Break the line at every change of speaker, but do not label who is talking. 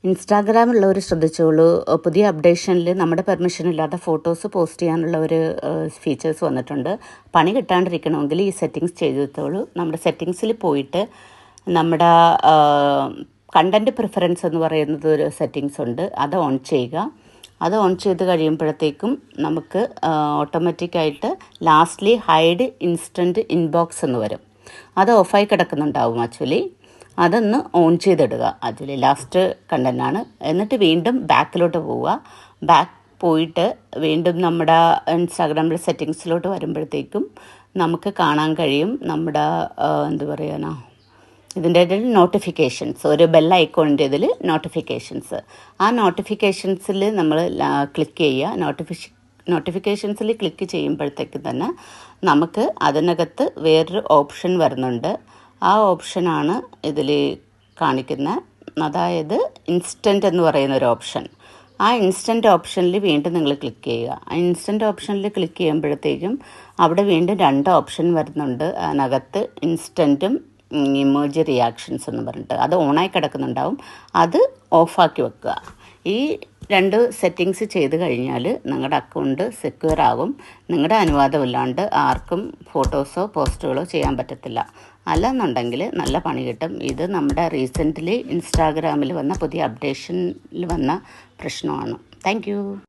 ഇൻസ്റ്റാഗ്രാമുള്ളവർ ശ്രദ്ധിച്ചോളൂ, പുതിയ അപ്ഡേഷനിൽ നമ്മുടെ പെർമിഷൻ ഇല്ലാതെ ഫോട്ടോസ് പോസ്റ്റ് ചെയ്യാനുള്ള ഒരു ഫീച്ചേഴ്സ് വന്നിട്ടുണ്ട്. പണി കിട്ടാണ്ടിരിക്കണമെങ്കിൽ ഈ സെറ്റിങ്സ് ചെയ്തെടുത്തോളൂ. നമ്മുടെ സെറ്റിങ്സിൽ പോയിട്ട് നമ്മുടെ കണ്ടൻറ്റ് പ്രിഫറൻസ് എന്ന് പറയുന്നത് ഒരു സെറ്റിങ്സ് ഉണ്ട്, അത് ഓൺ ചെയ്യുക. അത് ഓൺ ചെയ്ത് കഴിയുമ്പോഴത്തേക്കും നമുക്ക് ഓട്ടോമാറ്റിക്കായിട്ട് ലാസ്റ്റ്ലി ഹൈഡ് ഇൻസ്റ്റൻറ്റ് ഇൻബോക്സ് എന്ന് വരും. അത് ഓഫായി കിടക്കുന്നുണ്ടാവും ആക്ച്വലി. അതൊന്ന് ഓൺ ചെയ്തിടുക. ആക്ച്വലി ലാസ്റ്റ് കണ്ടൻ്റാണ്. എന്നിട്ട് വീണ്ടും ബാക്കിലോട്ട് പോവുക. ബാക്ക് പോയിട്ട് വീണ്ടും നമ്മുടെ ഇൻസ്റ്റാഗ്രാമിലെ സെറ്റിങ്സിലോട്ട് വരുമ്പോഴത്തേക്കും നമുക്ക് കാണാൻ കഴിയും നമ്മുടെ എന്താ പറയുക, ഇതിൻ്റെ ഇടയിൽ നോട്ടിഫിക്കേഷൻസ്, ഒരു ബെൽ ഐക്കോണിൻ്റെ ഇതിൽ നോട്ടിഫിക്കേഷൻസ്. ആ നോട്ടിഫിക്കേഷൻസിൽ നമ്മൾ ക്ലിക്ക് ചെയ്യുക. നോട്ടിഫിക്കേഷൻസിൽ ക്ലിക്ക് ചെയ്യുമ്പോഴത്തേക്ക് തന്നെ നമുക്ക് അതിനകത്ത് വേറൊരു ഓപ്ഷൻ വരുന്നുണ്ട്. ആ ഓപ്ഷനാണ് ഇതിൽ കാണിക്കുന്നത്, അതായത് ഇൻസ്റ്റൻറ്റ് എന്ന് പറയുന്ന ഒരു ഓപ്ഷൻ. ആ ഇൻസ്റ്റൻറ്റ് ഓപ്ഷനിൽ വീണ്ടും നിങ്ങൾ ക്ലിക്ക് ചെയ്യുക. ആ ഇൻസ്റ്റൻറ്റ് ഓപ്ഷനിൽ ക്ലിക്ക് ചെയ്യുമ്പോഴത്തേക്കും അവിടെ വീണ്ടും 2 ഓപ്ഷൻ വരുന്നുണ്ട്. അതിനകത്ത് ഇൻസ്റ്റൻറ്റും ഇമോജി റിയാക്ഷൻസ് എന്ന് പറഞ്ഞിട്ട് അത് ഓണായി കിടക്കുന്നുണ്ടാവും. അത് ഓഫാക്കി വെക്കുക. ഈ 2 സെറ്റിങ്സ് ചെയ്ത് കഴിഞ്ഞാൽ നിങ്ങളുടെ അക്കൗണ്ട് സെക്യൂർ ആകും. നിങ്ങളുടെ അനുവാദമില്ലാണ്ട് ആർക്കും ഫോട്ടോസോ പോസ്റ്റുകളോ ചെയ്യാൻ പറ്റത്തില്ല. അല്ലെന്നുണ്ടെങ്കിൽ നല്ല പണി കിട്ടും. ഇത് നമ്മുടെ റീസെൻ്റ്ലി ഇൻസ്റ്റാഗ്രാമിൽ വന്ന പുതിയ അപ്ഡേഷനിൽ വന്ന പ്രശ്നമാണ്. താങ്ക്